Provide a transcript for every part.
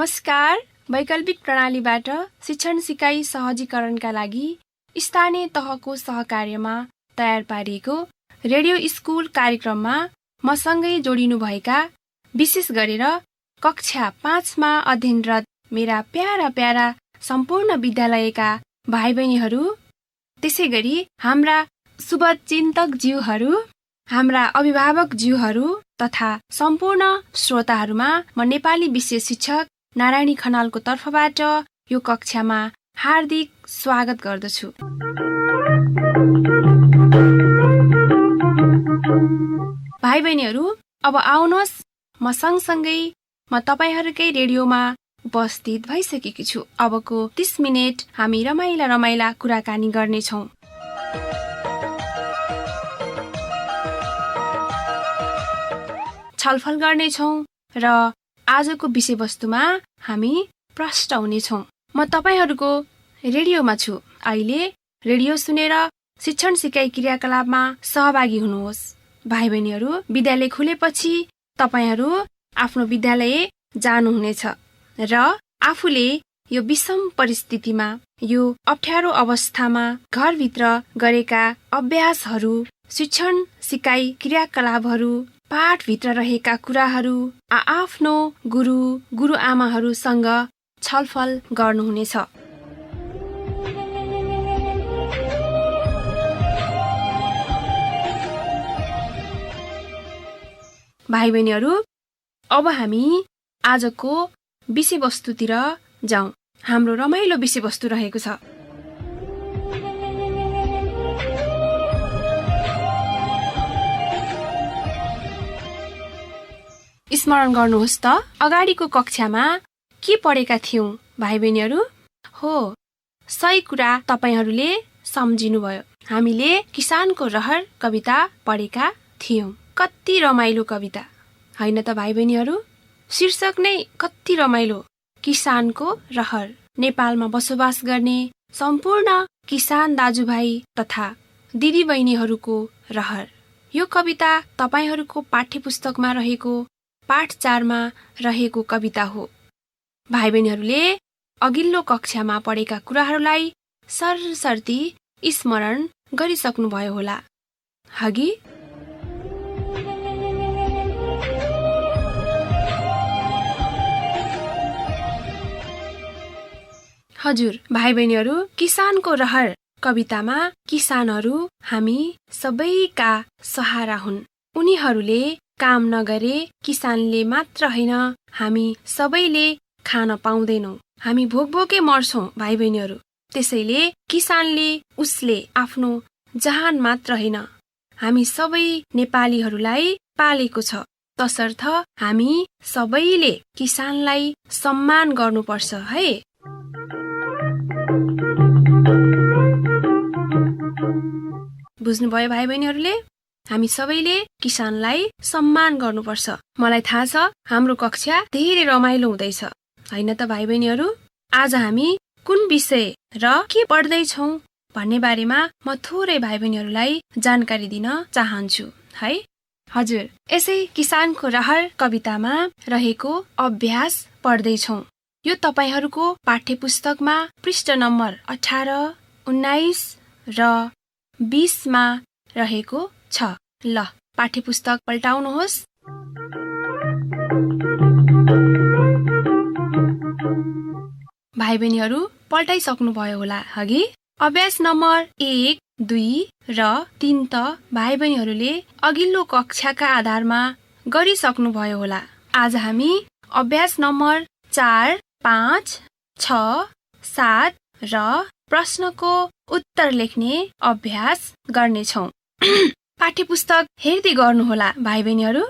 नमस्कार। वैकल्पिक प्रणालीबाट शिक्षण सिकाइ सहजीकरणका लागि स्थानीय तहको सहकार्यमा तयार पारिएको रेडियो स्कुल कार्यक्रममा मसँगै जोडिनुभएका विशेष गरेर कक्षा 5मा अध्ययनरत मेरा प्यारा प्यारा सम्पूर्ण विद्यालयका भाइ बहिनीहरू, त्यसै गरी हाम्रा शुभचिन्तक ज्यूहरू, हाम्रा अभिभावक ज्यूहरू तथा सम्पूर्ण श्रोताहरूमा म नेपाली विषय शिक्षक नारायणी खनालको तर्फबाट यो कक्षामा हार्दिक स्वागत गर्दछु। भाइ बहिनीहरू, अब आउनुहोस् म सँगसँगै म तपाईहरूकै रेडियोमा उपस्थित भइसकेकी छु। अबको 30 मिनेट हामी रमाइला कुराकानी गर्नेछौँ। छलफल गर्नेछौँ र आजको विषयवस्तुमा हामी प्रष्ट हुनेछौँ। म तपाईहरूको रेडियोमा छु। अहिले रेडियो सुनेर शिक्षण सिकाइ क्रियाकलापमा सहभागी हुनुहोस्। भाइ बहिनीहरू, विद्यालय खुलेपछि तपाईहरू आफ्नो विद्यालय जानुहुनेछ र आफूले यो विषम परिस्थितिमा, यो अप्ठ्यारो अवस्थामा घरभित्र गरेका अभ्यासहरू, शिक्षण सिकाइ क्रियाकलापहरू, पाठभित्र रहेका कुराहरू आफ्नो गुरुआमाहरूसँग छलफल गर्नुहुनेछ। भाइ बहिनीहरू, अब हामी आजको विषयवस्तुतिर जाउँ। हाम्रो रमाइलो विषयवस्तु रहेको छ। स्मरण गर्नुहोस् त, अगाडिको कक्षामा के पढेका थियौं भाइ बहिनीहरू? हो, सही कुरा तपाईहरूले सम्झिनुभयो। हामीले किसानको रहर कविता पढेका थियौं। कति रमाइलो कविता, होइन त भाइ बहिनीहरू? शीर्षक नै कति रमाइलो, किसानको रहर। नेपालमा बसोबास गर्ने सम्पूर्ण किसान दाजुभाइ तथा दिदी बहिनीहरूको रहर। यो कविता तपाईहरूको पाठ्यपुस्तकमा रहेको पाठ 4मा रहेको कविता हो। भाइ बहिनीहरूले अघिल्लो कक्षामा पढेका कुराहरूलाई सरसर्ती स्मरण गरिसक्नुभयो होला, हगि? हजुर भाइ बहिनीहरू, किसानको रहर कवितामा किसानहरू हामी सबैका सहारा हुन्। उनीहरूले काम नगरे किसानले मात्र होइन, हामी सबैले खान पाउँदैनौँ। हामी भोकभोकै मर्छौँ भाइ बहिनीहरू। त्यसैले किसानले उसले आफ्नो जहान मात्र होइन, हामी सबै नेपालीहरूलाई पालेको छ। तसर्थ हामी सबैले किसानलाई सम्मान गर्नुपर्छ है। बुझ्नुभयो भाइ बहिनीहरूले? हामी सबैले किसानलाई सम्मान गर्नुपर्छ। मलाई थाहा छ हाम्रो कक्षा धेरै रमाइलो हुँदैछ, होइन त भाइ बहिनीहरू? आज हामी कुन विषय र के पढ्दैछौँ भन्ने बारेमा म थोरै भाइ बहिनीहरूलाई जानकारी दिन चाहन्छु है। हजुर, यसै किसानको रहर कवितामा रहेको अभ्यास पढ्दैछौँ। यो तपाईहरूको पाठ्यपुस्तकमा पृष्ठ नम्बर 18, 19 र 20मा रहेको छ। ल, पाठ्यपुस्तक पल्टाउनुहोस्। भाइ बहिनीहरू पल्टाइसक्नुभयो होला, हगि? अभ्यास नम्बर 1, 2 र 3 त भाइ बहिनीहरूले अघिल्लो कक्षाका आधारमा गरिसक्नुभयो होला। आज हामी अभ्यास नम्बर 4, 5, 6, 7 र प्रश्नको उत्तर लेख्ने अभ्यास गर्नेछौँ। पाठ्यपुस्तक हेर्दै गर्नुहोला भाइ बहिनीहरू।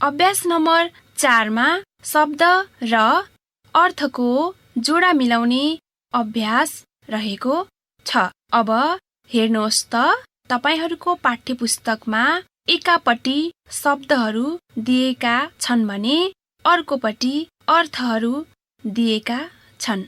अभ्यास नम्बर 4मा शब्द र अर्थको जोडा मिलाउने अभ्यास रहेको छ। अब हेर्नुहोस् त, तपाईहरूको पाठ्यपुस्तकमा एकापट्टि शब्दहरू दिएका छन् भने अर्कोपट्टि अर्थहरू दिएका छन्।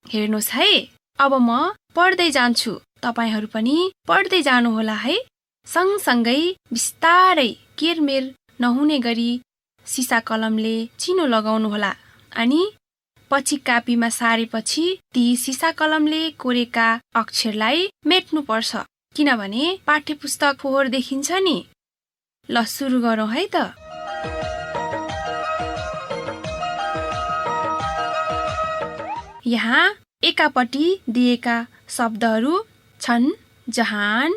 हेर्नुहोस् है। अब म पढ्दै जान्छु, तपाईहरू पनि पढ्दै जानुहोला है। सँगसँगै बिस्तारै केरमेर नहुने गरी सिसा कलमले चिनो लगाउनुहोला अनि पछि कापीमा सारेपछि ती सिसा कलमले कोरेका अक्षरलाई मेट्नुपर्छ, किनभने पाठ्यपुस्तक फोहोर देखिन्छ नि। ल सुरु गरौँ है त। यहाँ एकापट्टि दिएका शब्दहरू छन् जहान,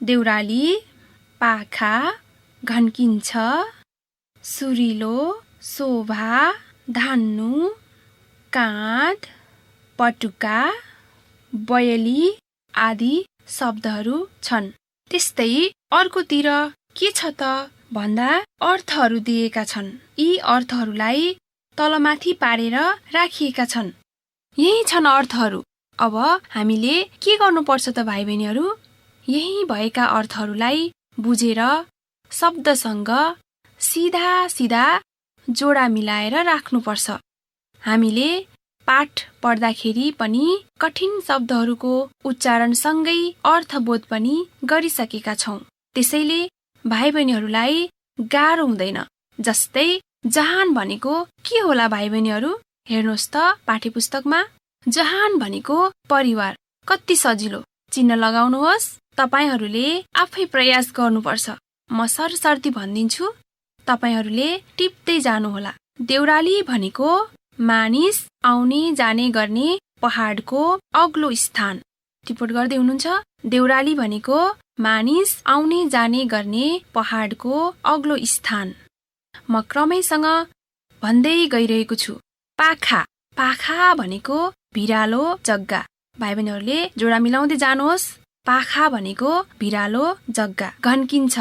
देउराली, पाखा, घन्किन्छ, सुरिलो, शोभा, धान्नु, काँध, पटुका, बयली आदि शब्दहरू छन्। त्यस्तै अर्कोतिर के छ त भन्दा अर्थहरू दिएका छन्। यी अर्थहरूलाई तलमाथि पारेर राखिएका छन्। यही छन् अर्थहरू। अब हामीले के गर्नुपर्छ त भाइ बहिनीहरू? यही भएका अर्थहरूलाई बुझेर शब्दसँग सिधा सिधा जोडा मिलाएर राख्नुपर्छ। हामीले पाठ पढ्दाखेरि पनि कठिन शब्दहरूको उच्चारणसँगै अर्थबोध पनि गरिसकेका छौँ। त्यसैले भाइ बहिनीहरूलाई गाह्रो हुँदैन। जस्तै जहान भनेको के होला भाइ बहिनीहरू? हेर्नुहोस् त पाठ्यपुस्तकमा जहान भनेको परिवार। कति सजिलो। चिन्ह लगाउनुहोस्। तपाईहरूले आफै प्रयास गर्नुपर्छ। म सरसर्ती भनिदिन्छु, तपाईहरूले टिप्दै जानुहोला। देउराली भनेको मानिस आउने जाने गर्ने पहाडको अग्लो स्थान। टिपोट गर्दै हुनुहुन्छ? देउराली भनेको मानिस आउने जाने गर्ने पहाडको अग्लो स्थान। म क्रमैसँग भन्दै गइरहेको छु। पाखा, पाखा भनेको भिरालो जग्गा। भाइ बहिनीहरूले जोडा मिलाउँदै जानुहोस्। पाखा भनेको भिरालो जग्गा। घन्किन्छ,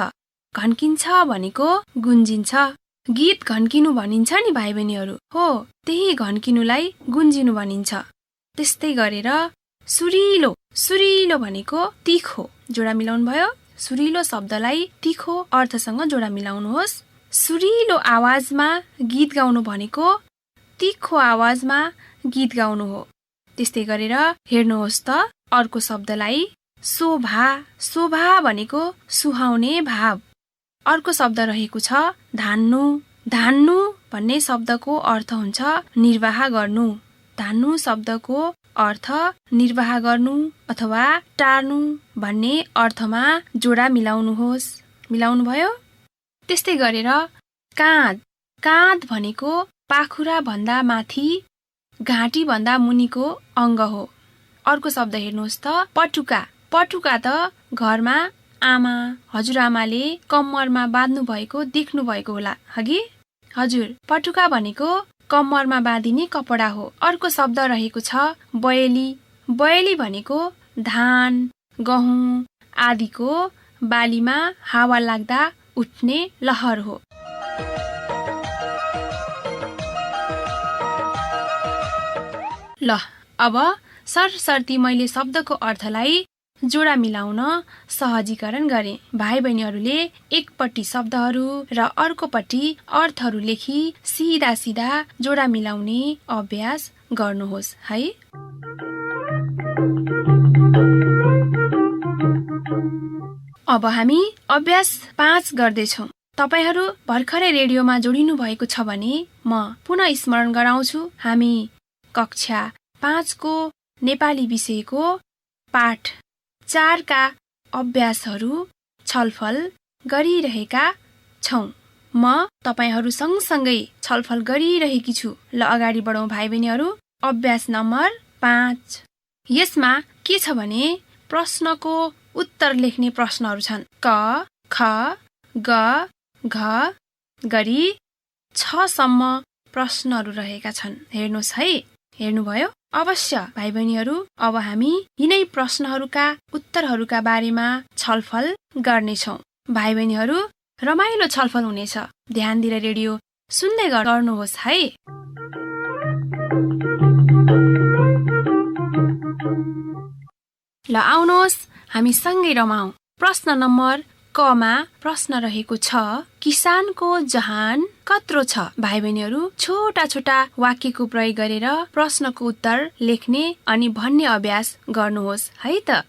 घन्किन्छ भनेको गुन्जिन्छ। गीत घन्किनु भनिन्छ नि भाइ बहिनीहरू। हो, त्यही घन्किनुलाई गुन्जिनु भनिन्छ। त्यस्तै गरेर सुरिलो, सुरिलो भनेको तिखो। जोडा मिलाउनु भयो? सुरिलो शब्दलाई तिखो अर्थसँग जोडा मिलाउनुहोस्। सुरिलो आवाजमा गीत गाउनु भनेको तिखो आवाजमा गीत गाउनु हो। त्यस्तै गरेर हेर्नुहोस् त अर्को शब्दलाई शोभा, शोभा भनेको सुहाउने भाव। अर्को शब्द रहेको छ धान्नु। धान्नु भन्ने शब्दको अर्थ हुन्छ निर्वाह गर्नु। धान्नु शब्दको अर्थ निर्वाह गर्नु अथवा टार्नु भन्ने अर्थमा जोडा मिलाउनुहोस्। मिलाउनु भयो? त्यस्तै गरेर काँध, काँध भनेको पाखुरा भन्दा माथि घाँटी भन्दा मुनिको अङ्ग हो। अर्को शब्द हेर्नुहोस् त पटुका। पटुका त घरमा आमा हजुरआमाले कम्मरमा बाँध्नु भएको देख्नु भएको होला, हगि? हजुर, पटुका भनेको कम्मरमा बाँधिने कपडा हो। अर्को शब्द रहेको छ बयली। बयली भनेको धान, गहुँ आदिको बालीमा हावा लाग्दा उठ्ने लहर हो। ल अब सरसर्ती मैले शब्दको अर्थलाई जोडा मिलाउन सहजीकरण गरे। भाइ बहिनीहरूले एकपट्टि शब्दहरू र अर्कोपट्टि अर्थहरू लेखी सिधा सिधा जोडा मिलाउने अभ्यास गर्नुहोस् है। अब हामी अभ्यास 5 गर्दैछौँ। तपाईहरू भर्खरै रेडियोमा जोडिनु भएको छ भने म पुनः स्मरण गराउँछु। हामी कक्षा 5 को नेपाली विषयको पाठ 4 का अभ्यासहरू छलफल गरिरहेका छौँ। म तपाईहरू सँगसँगै छलफल गरिरहेकी छु। ल अगाडि बढौँ भाइ बहिनीहरू। अभ्यास नम्बर 5। यसमा के छ भने प्रश्नको उत्तर लेख्ने प्रश्नहरू छन्। क, ख, ग, घ गरी 6 सम्म प्रश्नहरू रहेका छन्। हेर्नुहोस् है। हेर्नुभयो? अवश्य भाइ बहिनीहरू, अब हामी यिनै प्रश्नहरूका उत्तरहरूका बारेमा छलफल गर्नेछौँ। भाइ बहिनीहरू, रमाइलो छलफल हुनेछ। ध्यान दिएर रेडियो सुन्दै गर्नुहोस् है। ल आउनुहोस् हामी सँगै रमाऊ। प्रश्न नम्बर कमा प्रश्न रहेको छ किसानको जहान कत्रो छ? भाइ बहिनीहरू, छोटा छोटा वाक्यको प्रयोग गरेर प्रश्नको उत्तर लेख्ने अनि भन्ने अभ्यास गर्नुहोस् है त।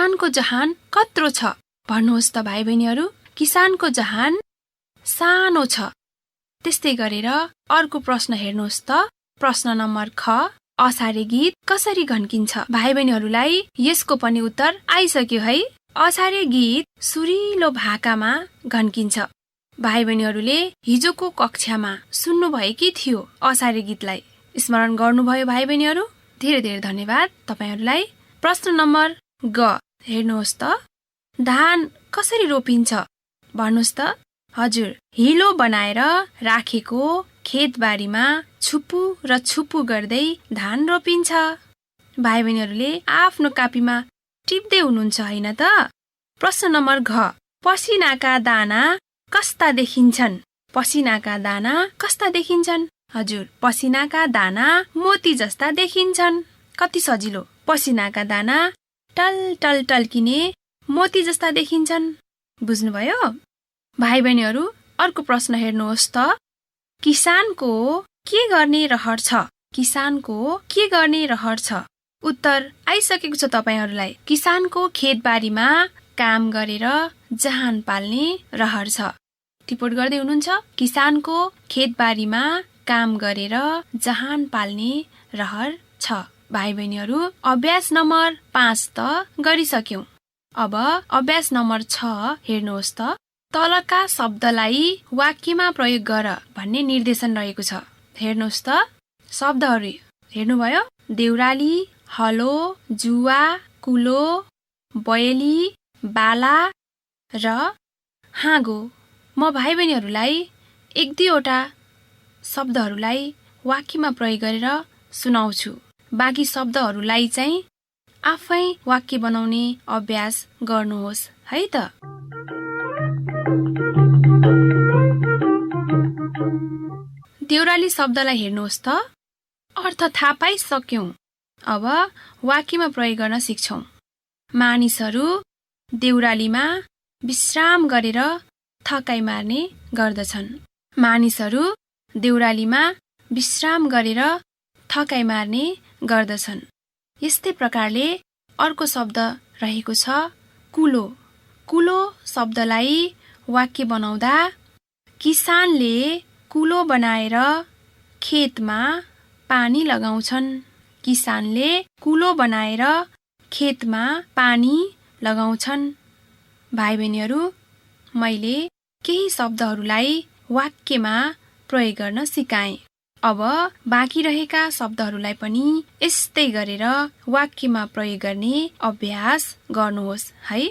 किसानको जहान कत्रो छ? भन्नुहोस् त भाइ बहिनीहरू। किसानको जहान सानो छ। त्यस्तै गरेर अर्को प्रश्न हेर्नुहोस् त। प्रश्न नम्बर ख, असारे गीत कसरी घन्किन्छ? भाइ बहिनीहरूलाई यसको पनि उत्तर आइसक्यो है। असारे गीत सुरिलो भाकामा घन्किन्छ। भाइ बहिनीहरूले हिजोको कक्षामा सुन्नुभएकी थियो असारे गीतलाई। स्मरण गर्नुभयो भाइ बहिनीहरू? धेरै धेरै धन्यवाद तपाईहरूलाई। प्रश्न नम्बर ग हेर्नुहोस् त। धान कसरी रोपिन्छ? भन्नुहोस् त। हजुर, हिलो बनाएर राखेको खेतबारीमा छुप्पु र छुप्पु गर्दै धान रोपिन्छ। भाइ बहिनीहरूले आफ्नो कापीमा टिप्दै हुनुहुन्छ होइन त? प्रश्न नम्बर घ, पसिनाका दाना कस्ता देखिन्छन्? पसिनाका दाना कस्ता देखिन्छन्? हजुर, पसिनाका दाना मोती जस्ता देखिन्छन्। कति सजिलो। पसिनाका दाना टल टल टल्किने मोती जस्ता देखिन्छन्। बुझ्नुभयो? भाइ बहिनीहरू अर्को प्रश्न हेर्नुहोस् त। किसानको के गर्ने रहर छ? किसानको के गर्ने रहर छ? उत्तर आइसकेको छ तपाईहरूलाई। किसानको खेतबारीमा काम गरेर जहान पाल्ने रहर छ। टिपोट गर्दै हुनुहुन्छ। किसानको खेतबारीमा काम गरेर जहान पाल्ने रहर छ। भाइ बहिनीहरू अभ्यास नम्बर 5 त गरिसक्यौं। अब अभ्यास नम्बर 6 हेर्नुहोस् त। तलका शब्दलाई वाक्यमा प्रयोग गर भन्ने निर्देशन रहेको छ। हेर्नुहोस् त। शब्दहरू हेर्नुभयो? देउराली, हलो, जुवा, कुलो, बयली, बाला र हाँगो। म भाइ बहिनीहरूलाई 1-2वटा शब्दहरूलाई वाक्यमा प्रयोग गरेर सुनाउँछु। बाँकी शब्दहरूलाई चाहिँ आफै वाक्य बनाउने अभ्यास गर्नुहोस् है त। देउराली शब्दलाई हेर्नुहोस् त। अर्थ थाहा पाइसक्यौं। अब वाक्यमा प्रयोग गर्न सिक्छौं। मानिसहरू देउरालीमा विश्राम गरेर थकाइ मार्ने गर्दछन्। मानिसहरू देउरालीमा विश्राम गरेर थकाइ मार्ने गर्दछन्। यस्तै प्रकारले अर्को शब्द रहेको छ कुलो। कुलो शब्दलाई वाक्य बनाउँदा किसानले कुलो बनाएर खेतमा पानी लगाउँछन्। किसानले कुलो बनाएर खेतमा पानी लगाउँछन्। भाइ बहिनीहरू मैले केही शब्दहरूलाई वाक्यमा प्रयोग गर्न सिकाएँ। अब बाँकी रहेका शब्दहरूलाई पनि यस्तै गरेर वाक्यमा प्रयोग गर्ने अभ्यास गर्नुहोस् है।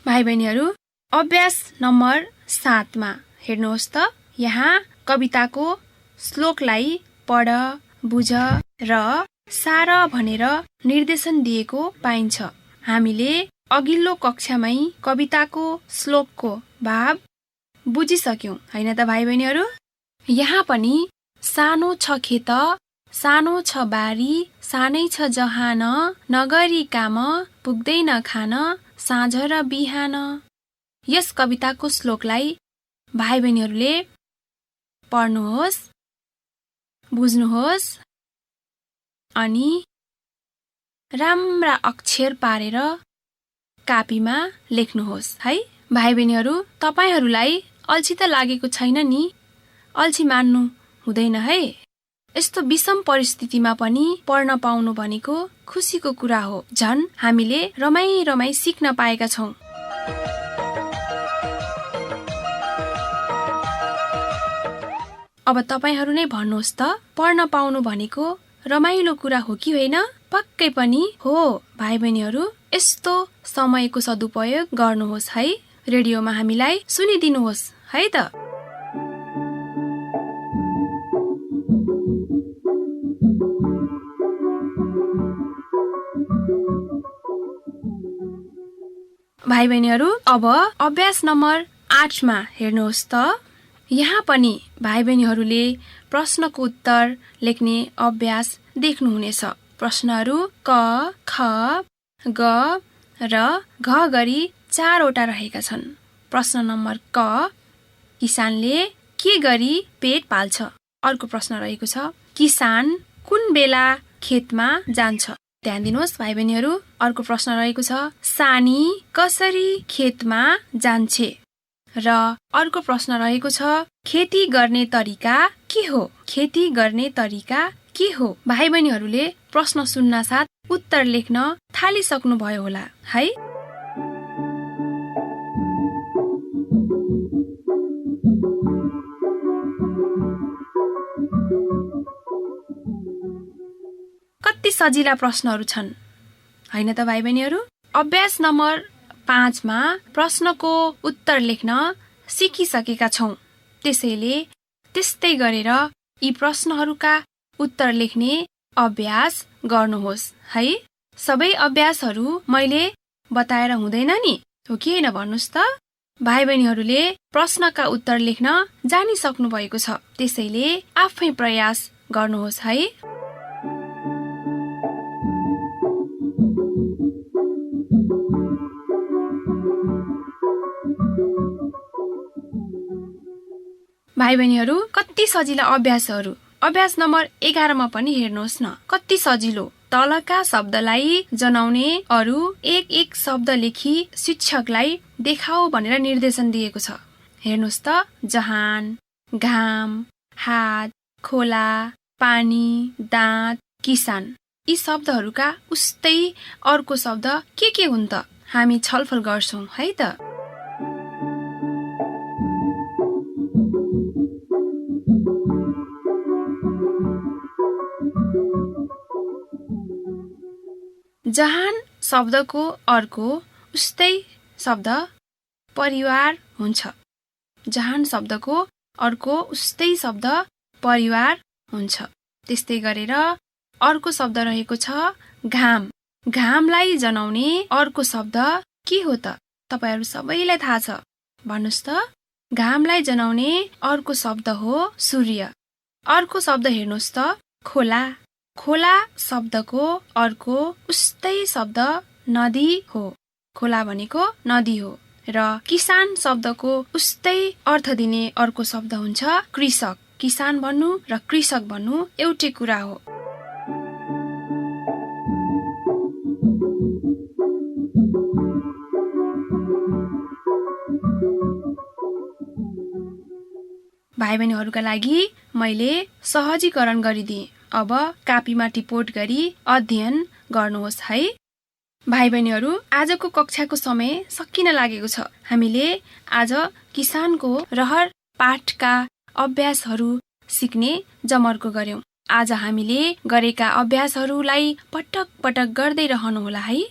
भाइ बहिनीहरू अभ्यास नम्बर 7 मा हेर्नुहोस् त। यहाँ कविताको श्लोकलाई पढ, बुझ र सार भनेर निर्देशन दिएको पाइन्छ। हामीले अघिल्लो कक्षामै कविताको श्लोकको भाव बुझिसक्यौं होइन त भाइ बहिनीहरू? यहाँ पनि सानो छ खेत, सानो छ बारी, सानै छ जहान, नगरी काम पुग्दैन खान, साँझ र बिहान। यस कविताको श्लोकलाई भाइ बहिनीहरूले पढ्नुहोस्, बुझ्नुहोस् अनि राम्रा अक्षर पारेर कापीमा लेख्नुहोस् है। भाइ बहिनीहरू तपाईहरूलाई अल्छी त लागेको छैन नि? अल्छी मान्नु हुँदैन है। यस्तो विषम परिस्थितिमा पनि पढ्न पाउनु भनेको खुसीको कुरा हो। झन् हामीले रमाई सिक्न पाएका छौं। अब तपाईहरू नै भन्नुहोस् त, पढ्न पाउनु भनेको रमाइलो कुरा हो कि होइन? पक्कै पनि हो। भाइ बहिनीहरू यस्तो समयको सदुपयोग गर्नुहोस् है। रेडियोमा हामीलाई सुनिदिनुहोस् है त। भाइ बहिनीहरू अब अभ्यास नम्बर 8 मा हेर्नुहोस् त। यहाँ पनि भाइ बहिनीहरूले प्रश्नको उत्तर लेख्ने अभ्यास देख्नुहुनेछ। प्रश्नहरू क, ख, ग र घ गरी 4 वटा रहेका छन्। प्रश्न नम्बर क, किसानले के गरी पेट पाल्छ? अर्को प्रश्न रहेको छ, किसान कुन बेला खेतमा जान्छ? ध्यान दिनुहोस् भाइ बहिनीहरू। अर्को प्रश्न रहेको छ, सानी कसरी खेतमा जान्छे? र अर्को प्रश्न रहेको छ, खेती गर्ने तरिका के हो? खेती गर्ने तरिका के हो? भाइ बहिनीहरूले प्रश्न सुन्न साथ उत्तर लेख्न थालिसक्नु भयो होला है। कति सजिला प्रश्नहरू छन् हैन त भाइ बहिनीहरू? अभ्यास नम्बर 5 मा प्रश्नको उत्तर लेख्न सिकिसकेका छौं। त्यसैले त्यस्तै गरेर यी प्रश्नहरूका उत्तर लेख्ने अभ्यास गर्नुहोस् है। सबै अभ्यासहरू मैले बताएर हुँदैन नि, हो कि हैन भन्नुस् त? भाइ बहिनीहरूले प्रश्नका उत्तर लेख्न जानिसक्नु भएको छ, त्यसैले आफै प्रयास गर्नुहोस् है। भाइ बहिनीहरू कति सजिला अभ्यासहरू। अभ्यास नम्बर 11 मा पनि हेर्नुहोस् न, कति सजिलो। तलका शब्दलाई जनाउने अरू एक एक शब्द लेखी शिक्षकलाई देखाऊ भनेर निर्देशन दिएको छ। हेर्नुहोस् त, जहान, घाम, हात, खोला, पानी, दाँत, किसान। यी शब्दहरूका उस्तै अर्को शब्द के हुन् त? हामी छलफल गर्छौं है त। जहान शब्दको अर्को उस्तै शब्द परिवार हुन्छ। जहान शब्दको अर्को उस्तै शब्द परिवार हुन्छ। त्यस्तै गरेर अर्को शब्द रहेको छ घाम। घामलाई जनाउने अर्को शब्द के हो त? तपाईहरु सबैलाई थाहा छ, भन्नुस् त। घामलाई जनाउने अर्को शब्द हो सूर्य। अर्को शब्द हेर्नुहोस् त, खोला। खोला शब्दको अर्को उस्तै शब्द नदी हो। खोला भनेको नदी हो। र किसान शब्दको उस्तै अर्थ दिने अर्को शब्द हुन्छ कृषक। किसान भन्नु र कृषक भन्नु एउटै कुरा हो। भाइ बहिनीहरूका लागि मैले सहजीकरण गरिदिएँ। अब कापीमा टिपोट गरी अध्ययन गर्नुहोस् है। भाइ बहिनीहरू, आजको कक्षाको समय सकिन लागेको छ। हामीले आज किसानको रहर पाठका अभ्यासहरू सिक्ने जमर्को गर्यौं। आज हामीले गरेका अभ्यासहरूलाई पटक पटक गर्दै रहनुहोला है।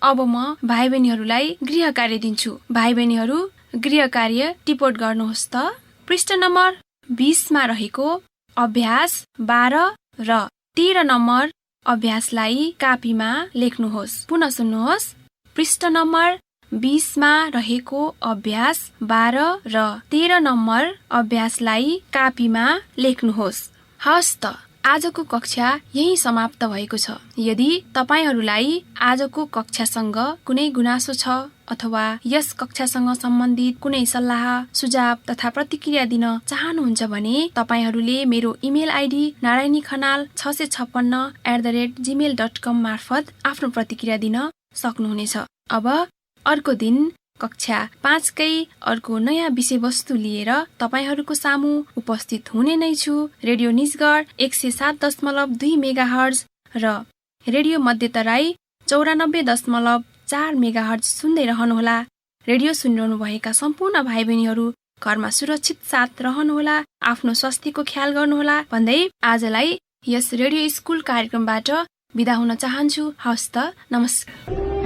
अब म भाइ बहिनीहरूलाई गृह कार्य दिन्छु। भाइ बहिनीहरू, गृह कार्य टिपोट गर्नुहोस् त। पृष्ठ नम्बर 20 मा रहेको अभ्यास 12 र 13 नम्बर अभ्यासलाई कापीमा लेख्नुहोस्। पुनः सुन्नुहोस्। पृष्ठ नम्बर 20 मा रहेको अभ्यास 12 र 13 नम्बर अभ्यासलाई कापीमा लेख्नुहोस्। हस् त, आजको कक्षा यही समाप्त भएको छ। यदि तपाईहरूलाई आजको कक्षासँग कुनै गुनासो छ अथवा यस कक्षासँग सम्बन्धित कुनै सल्लाह, सुझाव तथा प्रतिक्रिया दिन चाहनुहुन्छ भने तपाईहरूले मेरो इमेल आइडी narayanikahnal656@gmail.com मार्फत आफ्नो प्रतिक्रिया दिन सक्नुहुनेछ। अब अर्को दिन कक्षा 5 कै अर्को नयाँ विषयवस्तु लिएर तपाईहरूको सामु उपस्थित हुने नै छु। रेडियो निजगढ 107.2 मेगाहर्ज र रेडियो मध्यतराई 94.4 मेगाहर्ज सुन्दै रहनुहोला। रेडियो सुनिरहनु भएका सम्पूर्ण भाइ बहिनीहरू घरमा सुरक्षित साथ रहनुहोला, आफ्नो स्वास्थ्यको ख्याल गर्नुहोला भन्दै आजलाई यस रेडियो स्कुल कार्यक्रमबाट बिदा हुन चाहन्छु। हस्त, नमस्कार।